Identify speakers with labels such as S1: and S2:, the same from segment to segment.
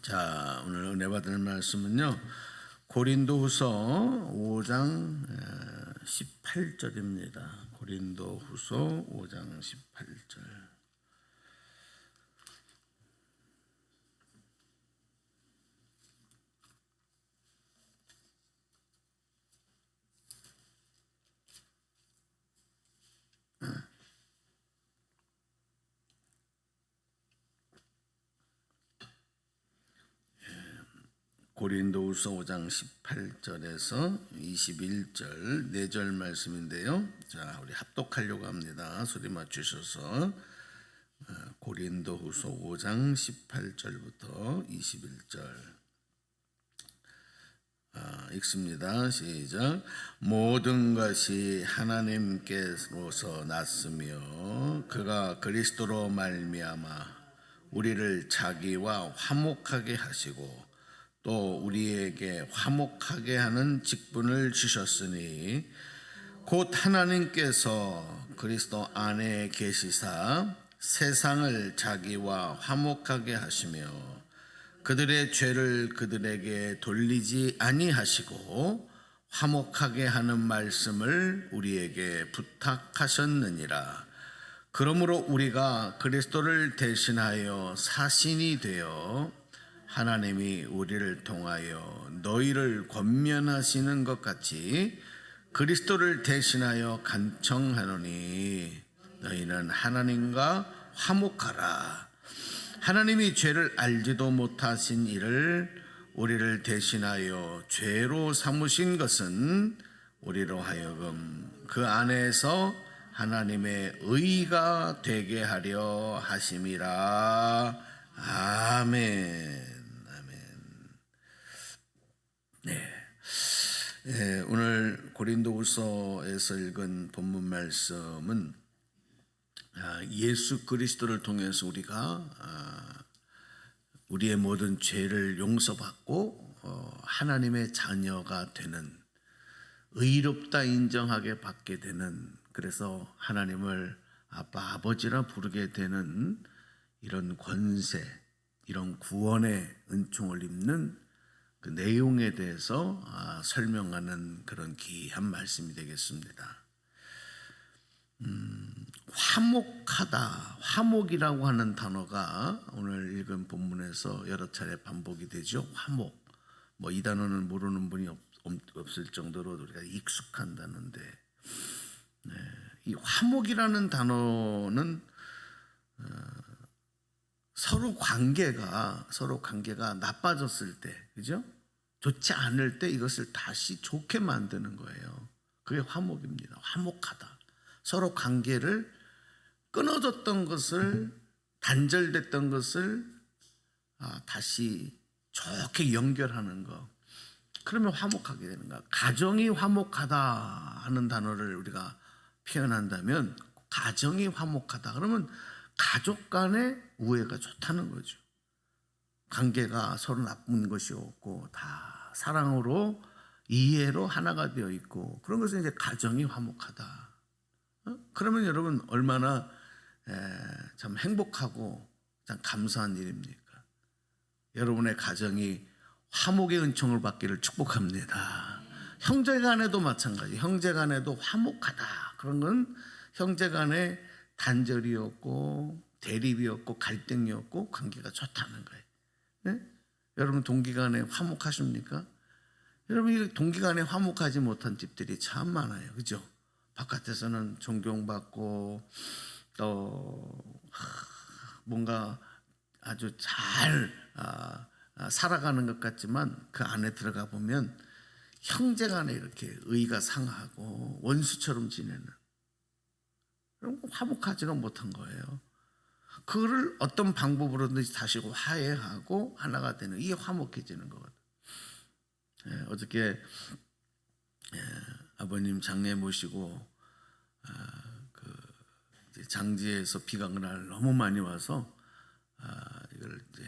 S1: 자, 오늘 은혜 받을 말씀은요. 고린도후서 5장 18절입니다. 고린도후서 5장 18절. 고린도후서 5장 18절에서 21절 4절 말씀인데요. 자, 우리 합독하려고 합니다. 소리 맞추셔서 고린도후서 5장 18절부터 21절 읽습니다. 시작. 모든 것이 하나님께로서 났으며 그가 그리스도로 말미암아 우리를 자기와 화목하게 하시고 또 우리에게 화목하게 하는 직분을 주셨으니 곧 하나님께서 그리스도 안에 계시사 세상을 자기와 화목하게 하시며 그들의 죄를 그들에게 돌리지 아니하시고 화목하게 하는 말씀을 우리에게 부탁하셨느니라. 그러므로 우리가 그리스도를 대신하여 사신이 되어 하나님이 우리를 통하여 너희를 권면하시는 것 같이 그리스도를 대신하여 간청하노니 너희는 하나님과 화목하라. 하나님이 죄를 알지도 못하신 이를 우리를 대신하여 죄로 삼으신 것은 우리로 하여금 그 안에서 하나님의 의가 되게 하려 하심이라. 아멘. 오늘 고린도후서에서 읽은 본문 말씀은 예수 그리스도를 통해서 우리가 우리의 모든 죄를 용서받고 하나님의 자녀가 되는, 의롭다 인정하게 받게 되는, 그래서 하나님을 아빠 아버지라 부르게 되는 이런 권세, 이런 구원의 은총을 입는 그 내용에 대해서 설명하는 그런 귀한 말씀이 되겠습니다. 화목하다, 화목이라고 하는 단어가 오늘 읽은 본문에서 여러 차례 반복이 되죠. 화목, 이 단어는 모르는 분이 없을 정도로 우리가 익숙한 단어인데, 이 화목이라는 단어는 서로 관계가 나빠졌을 때, 그죠? 좋지 않을 때 이것을 다시 좋게 만드는 거예요. 그게 화목입니다. 화목하다. 서로 관계를 끊어졌던 것을, 단절됐던 것을 다시 좋게 연결하는 거. 그러면 화목하게 되는 거야. 가정이 화목하다 하는 단어를 우리가 표현한다면, 가정이 화목하다 그러면 가족 간의 우애가 좋다는 거죠. 관계가 서로 나쁜 것이 없고 다 사랑으로, 이해로 하나가 되어 있고, 그런 것은 이제 가정이 화목하다. 그러면 여러분 얼마나 참 행복하고 참 감사한 일입니까? 여러분의 가정이 화목의 은총을 받기를 축복합니다. 형제간에도 마찬가지. 형제간에도 화목하다. 그런 건 형제간에 단절이 없고 대립이 없고 갈등이 없고 관계가 좋다는 거예요. 네? 여러분 동기간에 화목하십니까? 여러분 동기간에 화목하지 못한 집들이 참 많아요. 그죠? 바깥에서는 존경받고 또 뭔가 아주 잘 살아가는 것 같지만 그 안에 들어가 보면 형제간에 이렇게 의가 상하고 원수처럼 지내는, 화목하지가 못한 거예요. 그거를 어떤 방법으로든지 다시 화해하고 하나가 되는, 이게 화목해지는 거거든. 어저께 아버님 장례 모시고 장지에서 비가 그날 너무 많이 와서 이걸 이제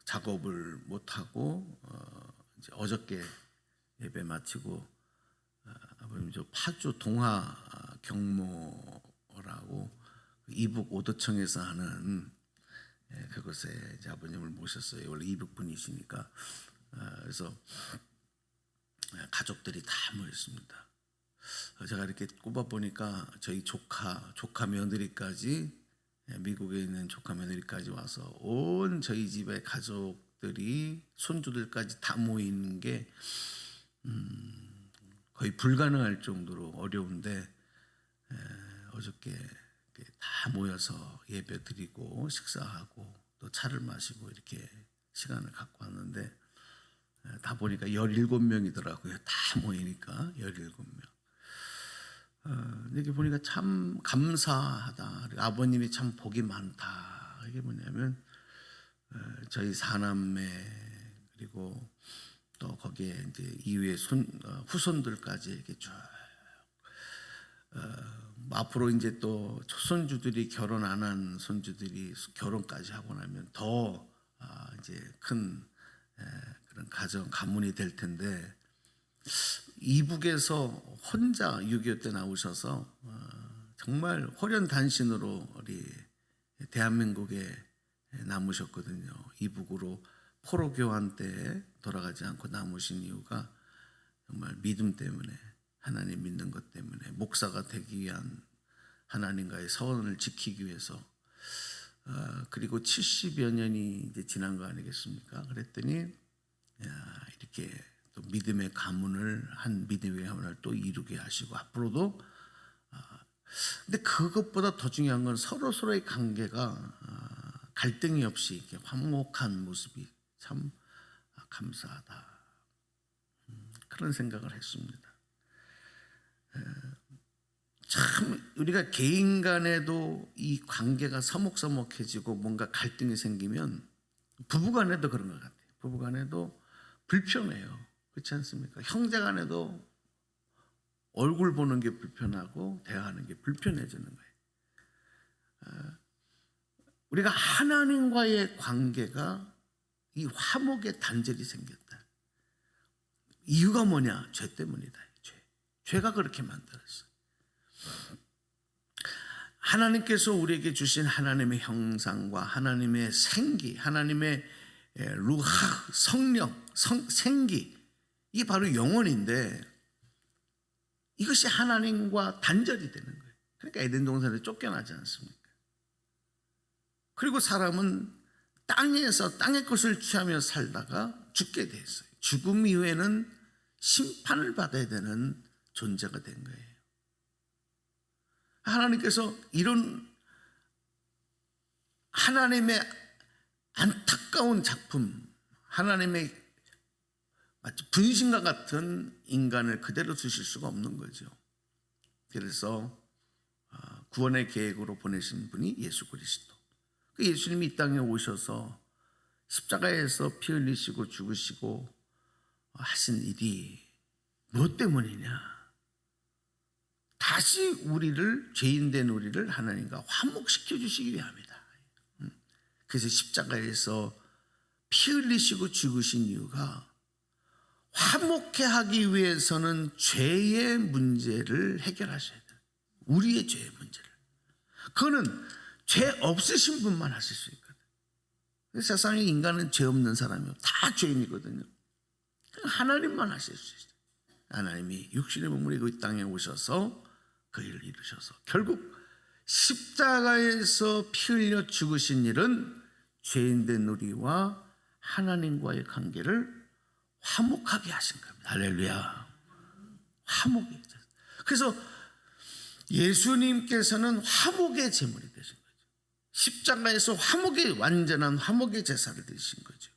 S1: 작업을 못 하고 이제 어저께 예배 마치고 아버님 저 파주 동화 경모라고 이북 오도청에서 하는 그곳에 이제 아버님을 모셨어요. 원래 이북분이시니까. 그래서 가족들이 다 모였습니다. 제가 이렇게 꼽아 보니까 저희 조카 며느리까지, 미국에 있는 조카 며느리까지 와서 온 저희 집의 가족들이, 손주들까지 다 모이는 게 거의 불가능할 정도로 어려운데, 어저께 다 모여서 예배 드리고 식사하고 또 차를 마시고 이렇게 시간을 갖고 왔는데, 다 보니까 17명이더라고요. 다 모이니까 17명. 이렇게 보니까 참 감사하다. 아버님이 참 복이 많다. 이게 뭐냐면, 저희 사남매 그리고 또 거기에 이제 이후에 후손들까지 이렇게 쭉, 앞으로 이제 또 손주들이 결혼 안 한 손주들이 결혼까지 하고 나면 더 이제 큰 그런 가문이 될 텐데, 이북에서 혼자 6.25 때 나오셔서 정말 호련단신으로 우리 대한민국에 남으셨거든요. 이북으로 포로 교환 때 돌아가지 않고 남으신 이유가 정말 믿음 때문에, 하나님 믿는 것 때문에, 목사가 되기 위한 하나님과의 서원을 지키기 위해서. 그리고 70여 년이 이제 지난 거 아니겠습니까? 그랬더니 이렇게 또 믿음의 가문을, 한 믿음의 가문을 또 이루게 하시고, 앞으로도. 근데 그것보다 더 중요한 건 서로의 관계가 갈등이 없이 이렇게 화목한 모습이 참 감사하다. 그런 생각을 했습니다. 참 우리가 개인 간에도 이 관계가 서먹서먹해지고 뭔가 갈등이 생기면, 부부 간에도 그런 것 같아요. 부부 간에도 불편해요. 그렇지 않습니까? 형제 간에도 얼굴 보는 게 불편하고 대화하는 게 불편해지는 거예요. 우리가 하나님과의 관계가 이 화목의 단절이 생겼다. 이유가 뭐냐? 죄 때문이다. 죄가 그렇게 만들었어요. 하나님께서 우리에게 주신 하나님의 형상과 하나님의 생기, 하나님의 루하, 성령, 생기, 이게 바로 영혼인데, 이것이 하나님과 단절이 되는 거예요. 그러니까 에덴 동산에 쫓겨나지 않습니까? 그리고 사람은 땅의 것을 취하며 살다가 죽게 됐어요. 죽음 이후에는 심판을 받아야 되는 존재가 된 거예요. 하나님께서 이런 하나님의 안타까운 작품, 하나님의 마치 분신과 같은 인간을 그대로 두실 수가 없는 거죠. 그래서 구원의 계획으로 보내신 분이 예수 그리스도. 예수님이 이 땅에 오셔서 십자가에서 피 흘리시고 죽으시고 하신 일이 무엇 때문이냐? 다시 우리를, 죄인된 우리를 하나님과 화목시켜 주시기 위함이다. 그래서 십자가에서 피 흘리시고 죽으신 이유가, 화목해 하기 위해서는 죄의 문제를 해결하셔야 돼요. 우리의 죄의 문제를. 그거는 죄 없으신 분만 하실 수 있거든요. 세상에 인간은 죄 없는 사람이요, 다 죄인이거든요. 하나님만 하실 수 있어요. 하나님이 육신의 몸을 입고 이 땅에 오셔서 그 일을 이루셔서, 결국 십자가에서 피 흘려 죽으신 일은 죄인된 우리와 하나님과의 관계를 화목하게 하신 겁니다. 할렐루야. 화목이. 그래서 예수님께서는 화목의 제물이 되신 거죠. 십자가에서 화목의, 완전한 화목의 제사를 드리신 거죠.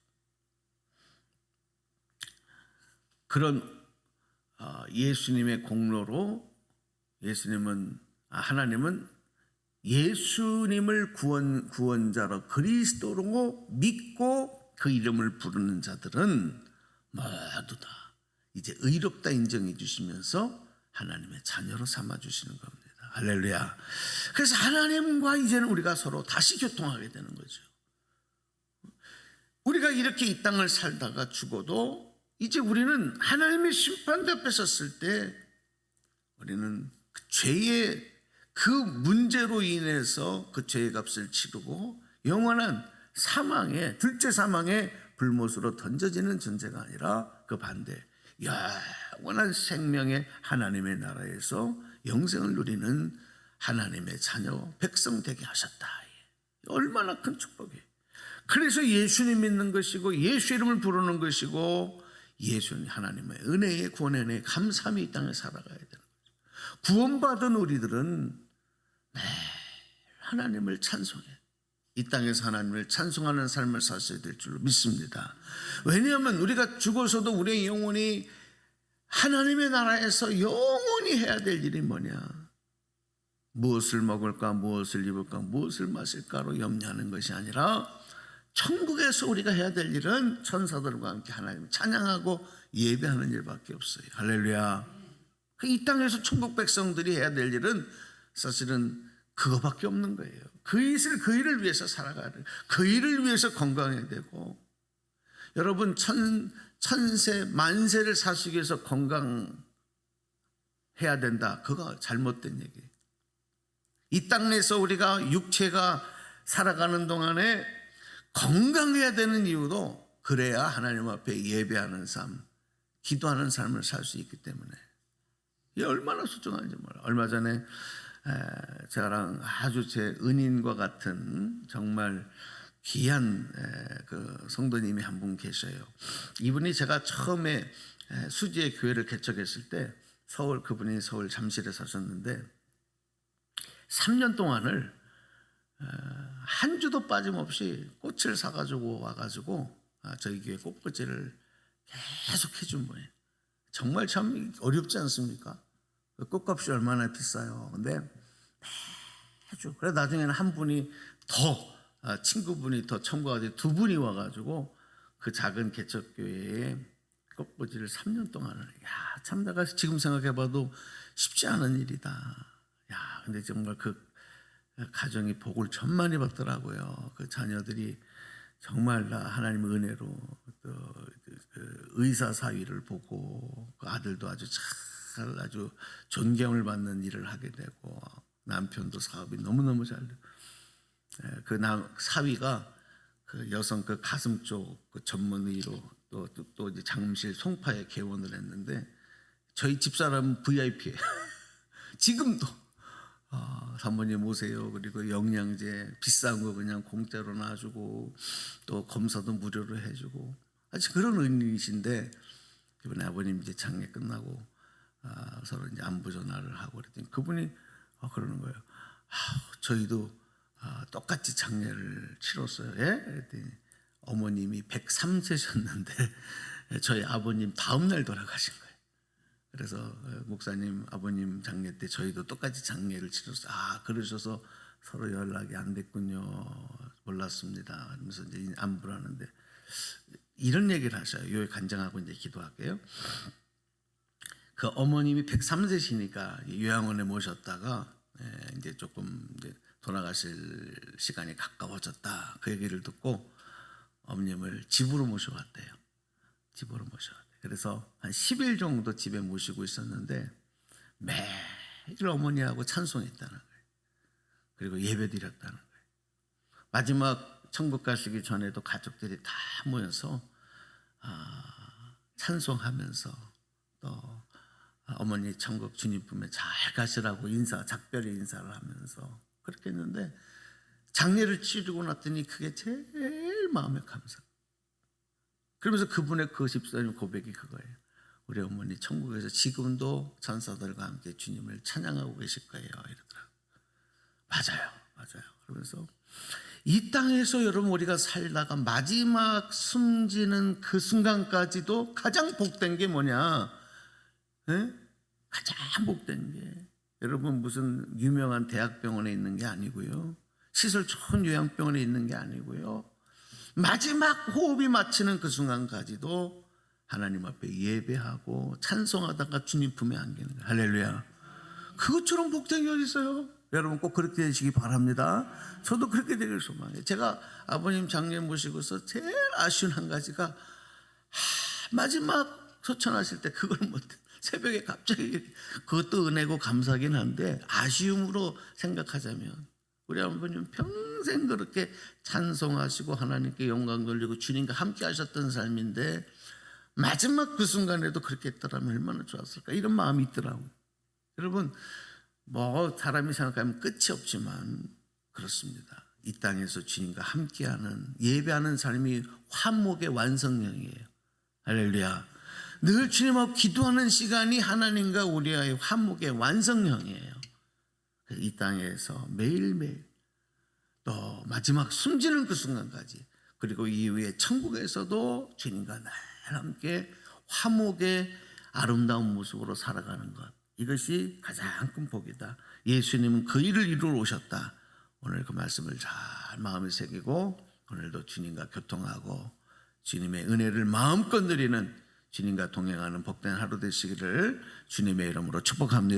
S1: 그런 예수님의 공로로 하나님은 예수님을 구원자로, 그리스도로 믿고 그 이름을 부르는 자들은 모두 다 이제 의롭다 인정해 주시면서 하나님의 자녀로 삼아 주시는 겁니다. 할렐루야. 그래서 하나님과 이제는 우리가 서로 다시 교통하게 되는 거죠. 우리가 이렇게 이 땅을 살다가 죽어도 이제 우리는 하나님의 심판대 앞에 섰을 때, 우리는 그 죄의 그 문제로 인해서 그 죄의 값을 치르고 영원한 사망에, 둘째 사망에 불못으로 던져지는 존재가 아니라 그 반대, 영원한 생명의 하나님의 나라에서 영생을 누리는 하나님의 자녀 백성 되게 하셨다. 얼마나 큰 축복이에요. 그래서 예수님 믿는 것이고 예수 이름을 부르는 것이고 예수님 하나님의 은혜의 구원의 은혜에 감사함이 이 땅에 살아가야 되는 거죠. 구원받은 우리들은 매일 하나님을 찬송해. 이 땅에서 하나님을 찬송하는 삶을 사셔야 될 줄로 믿습니다. 왜냐하면 우리가 죽어서도 우리의 영혼이 하나님의 나라에서 영원히 해야 될 일이 뭐냐? 무엇을 먹을까, 무엇을 입을까, 무엇을 마실까로 염려하는 것이 아니라 천국에서 우리가 해야 될 일은 천사들과 함께 하나님을 찬양하고 예배하는 일밖에 없어요. 할렐루야. 이 땅에서 천국 백성들이 해야 될 일은 사실은 그거밖에 없는 거예요. 그 일을 위해서 살아가야 돼요. 그 일을 위해서 건강해야 되고, 여러분 천세 만세를 사시기 위해서 건강해야 된다. 그거 잘못된 얘기예요. 이 땅에서 우리가 육체가 살아가는 동안에 건강해야 되는 이유도 그래야 하나님 앞에 예배하는 삶, 기도하는 삶을 살 수 있기 때문에 이게 얼마나 소중한지 몰라요. 얼마 전에 저랑 아주 제 은인과 같은 정말 귀한 그 성도님이 한 분 계셔요. 이분이 제가 처음에 수지의 교회를 개척했을 때 그분이 서울 잠실에 사셨는데 3년 동안을 한 주도 빠짐없이 꽃을 사가지고 와가지고 저희 교회 꽃꽂이를 계속 해준 분이에요. 정말 참 어렵지 않습니까? 꽃값이 얼마나 비싸요. 근데 매주, 그래 나중에는 한 분이 더 친구분이 더 첨가가 두 분이 와가지고 그 작은 개척교회에 꽃꽂이를 3년 동안을, 참 내가 지금 생각해봐도 쉽지 않은 일이다. 근데 정말 그 가정이 복을 천만이 받더라고요. 그 자녀들이 정말 하나님의 은혜로 또 그 의사 사위를 보고 그 아들도 아주 존경을 받는 일을 하게 되고 남편도 사업이 너무너무 잘 되고 그 사위가 그 여성 그 가슴 쪽 그 전문의로 또 이제 장실 송파에 개원을 했는데 저희 집사람은 VIP예요. 지금도 사모님 오세요. 그리고 영양제 비싼 거 그냥 공짜로 놔주고 또 검사도 무료로 해주고 아주 그런 은인이신데 이번에 아버님 이제 장례 끝나고 서로 이제 안부 전화를 하고 그랬더니 그분이 그러는 거예요. 저희도 똑같이 장례를 치렀어요. 예? 그랬더니 어머님이 103세셨는데 저희 아버님 다음날 돌아가신 거예요. 그래서 목사님 아버님 장례 때 저희도 똑같이 장례를 치렀어요. 그러셔서 서로 연락이 안 됐군요. 몰랐습니다. 그러면서 이제 안부를 하는데 이런 얘기를 하셔요. 요에 간증하고 이제 기도할게요. 그 어머님이 103세시니까 요양원에 모셨다가 이제 조금 이제 돌아가실 시간이 가까워졌다. 그 얘기를 듣고 어머님을 집으로 모셔왔대요. 집으로 모셔왔대요. 그래서 한 10일 정도 집에 모시고 있었는데 매일 어머니하고 찬송했다는 거예요. 그리고 예배드렸다는 거예요. 마지막 천국 가시기 전에도 가족들이 다 모여서 찬송하면서 또 어머니 천국 주님 품에 잘 가시라고 작별의 인사를 하면서 그렇게 했는데 장례를 치르고 났더니 그게 제일 마음에 감사. 그러면서 그분의 그 집사님 고백이 그거예요. 우리 어머니 천국에서 지금도 천사들과 함께 주님을 찬양하고 계실 거예요. 이러더라고요. 맞아요. 그러면서 이 땅에서 여러분 우리가 살다가 마지막 숨지는 그 순간까지도 가장 복된 게 뭐냐? 가장 복된 게 여러분 무슨 유명한 대학병원에 있는 게 아니고요. 시설 좋은 요양병원에 있는 게 아니고요. 마지막 호흡이 마치는 그 순간까지도 하나님 앞에 예배하고 찬송하다가 주님 품에 안기는 거예요. 할렐루야. 그것처럼 복된 게 어디 있어요? 여러분 꼭 그렇게 되시기 바랍니다. 저도 그렇게 되길 소망해요. 제가 아버님 장례 모시고서 제일 아쉬운 한 가지가 마지막 소천하실 때 그걸 못해. 새벽에 갑자기 그것도 은혜고 감사하긴 한데 아쉬움으로 생각하자면 우리 아버님 평생 그렇게 찬송하시고 하나님께 영광 돌리고 주님과 함께 하셨던 삶인데 마지막 그 순간에도 그렇게 했더라면 얼마나 좋았을까, 이런 마음이 있더라고요. 여러분, 뭐 사람이 생각하면 끝이 없지만 그렇습니다. 이 땅에서 주님과 함께하는 예배하는 삶이 화목의 완성형이에요. 할렐루야. 늘 주님하고 기도하는 시간이 하나님과 우리와의 화목의 완성형이에요. 이 땅에서 매일매일 또 마지막 숨지는 그 순간까지, 그리고 이후에 천국에서도 주님과 늘 함께 화목의 아름다운 모습으로 살아가는 것, 이것이 가장 큰 복이다. 예수님은 그 일을 이루러 오셨다. 오늘 그 말씀을 잘 마음에 새기고 오늘도 주님과 교통하고 주님의 은혜를 마음껏 누리는, 주님과 동행하는 복된 하루 되시기를 주님의 이름으로 축복합니다.